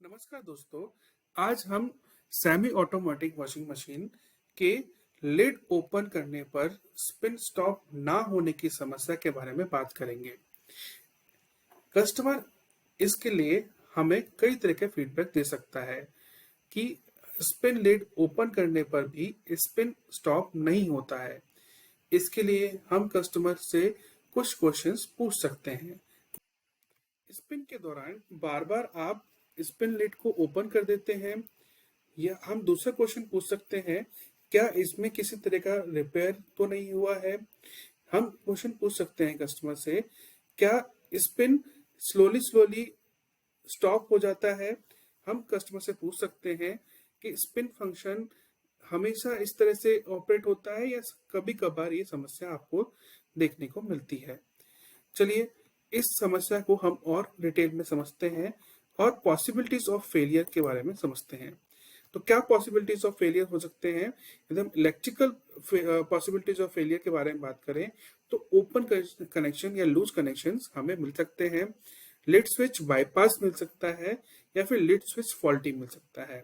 नमस्कार दोस्तों। आज हम सेमी ऑटोमेटिक वॉशिंग मशीन के लिड ओपन करने पर स्पिन स्टॉप ना होने की समस्या के बारे में बात करेंगे। कस्टमर इसके लिए हमें कई तरह के फीडबैक दे सकता है कि स्पिन लिड ओपन करने पर भी स्पिन स्टॉप नहीं होता है। इसके लिए हम कस्टमर से कुछ क्वेश्चंस पूछ सकते हैं। स्पिन के दौरान बार बार आप स्पिन लिड को ओपन कर देते हैं, या हम दूसरा क्वेश्चन पूछ सकते हैं, क्या इसमें किसी तरह का रिपेयर तो नहीं हुआ है। हम क्वेश्चन पूछ सकते हैं कस्टमर से, क्या स्पिन स्लोली स्लोली स्टॉप हो जाता है। हम कस्टमर से पूछ सकते हैं कि स्पिन फंक्शन हमेशा इस तरह से ऑपरेट होता है या कभी कभार ये समस्या आपको देखने को मिलती है। चलिए इस समस्या को हम और डिटेल में समझते हैं और पॉसिबिलिटीज ऑफ फेलियर के बारे में समझते हैं। तो क्या पॉसिबिलिटीज ऑफ फेलियर हो सकते हैं? यदि हम इलेक्ट्रिकल पॉसिबिलिटीज ऑफ फेलियर के बारे में बात करें तो ओपन कनेक्शन या लूज कनेक्शंस हमें मिल सकते हैं, लिड स्विच बाईपास मिल सकता है, या फिर लिड स्विच फॉल्टी मिल सकता है।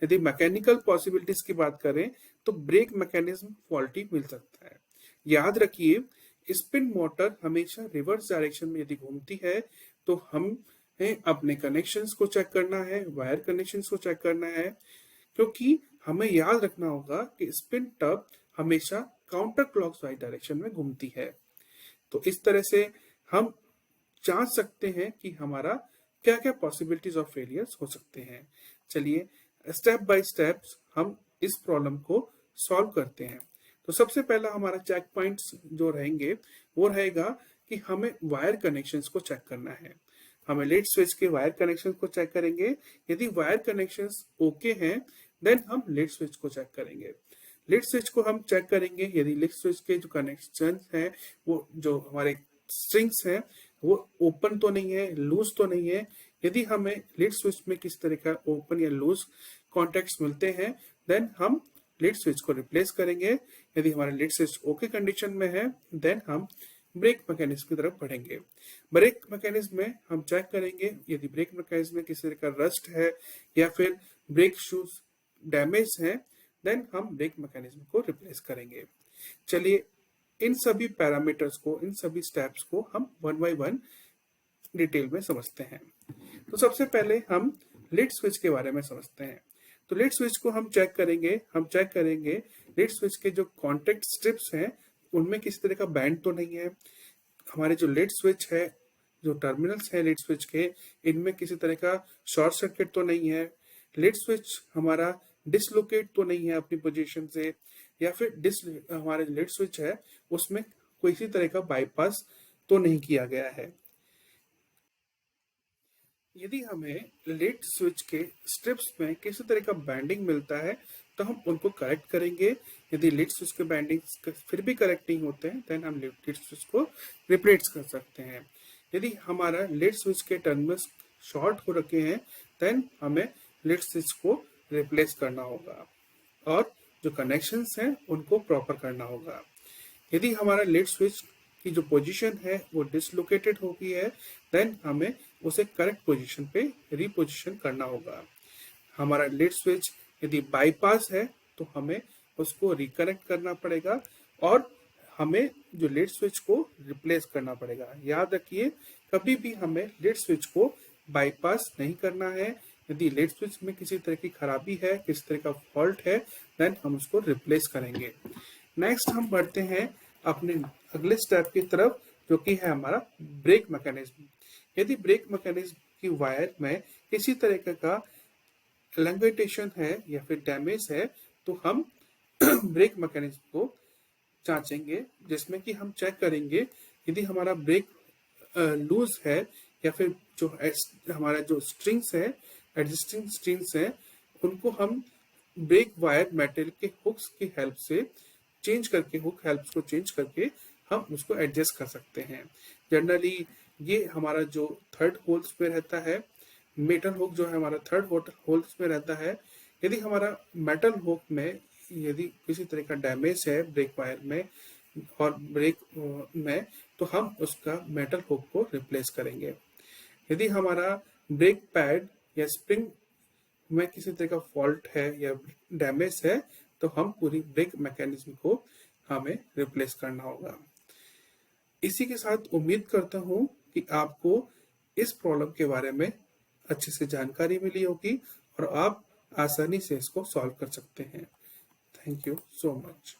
यदि मैकेनिकल पॉसिबिलिटीज की बात करें तो ब्रेक मैकेनिज्म फॉल्टी मिल सकता है। याद रखिए, स्पिन मोटर हमेशा रिवर्स डायरेक्शन में यदि घूमती है तो हमें अपने कनेक्शंस को चेक करना है, वायर कनेक्शंस को चेक करना है, क्योंकि हमें याद रखना होगा कि स्पिन टब हमेशा काउंटर क्लॉकवाइज डायरेक्शन में घूमती है। तो इस तरह से हम जांच सकते हैं कि हमारा क्या क्या पॉसिबिलिटीज ऑफ फेलियर्स हो सकते हैं। चलिए स्टेप बाय स्टेप हम इस प्रॉब्लम को सॉल्व करते हैं। तो सबसे पहला हमारा चेक पॉइंट्स जो रहेंगे वो रहेगा कि हमें वायर कनेक्शंस को चेक करना है। हमें लिड स्विच के वायर कनेक्शंस को चेक करेंगे। यदि वायर कनेक्शंस ओके हैं देन हम लिड स्विच को चेक करेंगे। लिड स्विच को हम चेक करेंगे यदि लिड स्विच के जो कनेक्शन हैं वो जो हमारे स्ट्रिंग्स हैं वो ओपन तो नहीं है, लूज तो नहीं है। यदि हमें लिड स्विच में किस तरह का ओपन या लूज कॉन्टेक्ट्स मिलते हैं देन हम लिड स्विच को रिप्लेस करेंगे। यदि हमारा लिड स्विच ओके कंडीशन में है देन हम ब्रेक मैकेनिज्म की तरफ बढ़ेंगे। ब्रेक मैकेनिज्म में हम चेक करेंगे यदि ब्रेक मैकेनिज्म में किसी तरह का रस्ट है या फिर ब्रेक शूज डैमेज है देन हम ब्रेक मैकेनिज्म को रिप्लेस करेंगे। चलिए इन सभी पैरामीटर्स को, इन सभी स्टेप्स को हम वन बाय वन डिटेल में समझते हैं। तो सबसे पहले हम लिड स्विच के बारे में समझते हैं। तो लिड स्विच को हम चेक करेंगे लिड स्विच के जो कॉन्टेक्ट स्ट्रिप्स हैं उनमें किसी तरह का बैंड तो नहीं है। हमारे जो लिड स्विच है, जो टर्मिनल्स है लिड स्विच के, इनमें किसी तरह का शॉर्ट सर्किट तो नहीं है। लिड स्विच हमारा डिसलोकेट तो नहीं है अपनी पोजीशन से, या फिर हमारे लिड स्विच है उसमें कोई इसी तरह का बाईपास तो नहीं किया गया है। यदि हमें लिड स्विच के स्ट्रिप्स में किसी तरह का बैंडिंग मिलता है तो हम उनको करेक्ट करेंगे। यदि लिड स्विच के बैंडिंग फिर भी करेक्ट नहीं होते हैं देन हम लिड स्विच को रिप्लेस कर सकते हैं। यदि हमारा लिड स्विच के टर्मिनल्स शॉर्ट हो रखे हैं देन हमें लिड स्विच को रिप्लेस करना होगा और जो कनेक्शंस हैं उनको प्रॉपर करना होगा। यदि हमारा लिड स्विच की जो पोजीशन है वो डिसलोकेटेड हो गई है देन हमें उसे करेक्ट पोजीशन पे रिपोजिशन करना होगा। हमारा लिड स्विच यदि बाईपास है तो हमें उसको रिकनेक्ट करना पड़ेगा और हमें जो लिड स्विच को रिप्लेस करना पड़ेगा। याद रखिए, कभी भी हमें लिड स्विच को बाईपास नहीं करना है। यदि लिड स्विच में किसी तरह की खराबी है, किसी तरह का फॉल्ट है देन हम उसको रिप्लेस करेंगे। नेक्स्ट हम बढ़ते हैं अपने अगले स्टेप की तरफ जो कि है हमारा ब्रेक मैकेनिज्म। यदि ब्रेक मैकेनिज्म की वायर में किसी तरह का एलंगेटेशन है या फिर डैमेज है तो हम ब्रेक मैकेनिज्म को जांचेंगे, जिसमें कि हम चेक करेंगे यदि हमारा ब्रेक लूज है या फिर जो हमारा जो स्ट्रिंग्स है, एडजस्टिंग स्ट्रिंग्स है, उनको हम ब्रेक वायर मेटल के हुक्स की हेल्प से चेंज करके, हुक हेल्प्स को चेंज करके हम उसको एडजस्ट कर सकते हैं। जनरली ये हमारा जो थर्ड होल्स में रहता है, मेटल हुक जो है हमारा थर्ड होल्स में रहता है। यदि हमारा मेटल हुक में यदि किसी तरह का डैमेज है ब्रेक वायर में और ब्रेक में तो हम उसका मेटल हुक को रिप्लेस करेंगे। यदि हमारा ब्रेक पैड या स्प्रिंग में किसी तरह का फॉल्ट है या डैमेज है, तो हम पूरी ब्रेक मैकेनिज्म को हमें रिप्लेस करना होगा। इसी के साथ उम्मीद करता हूँ कि आपको इस प्रॉब्लम के बारे में अच्छे से जानकारी मिली होगी और आप आसानी से इसको सॉल्व कर सकते हैं। Thank you so much.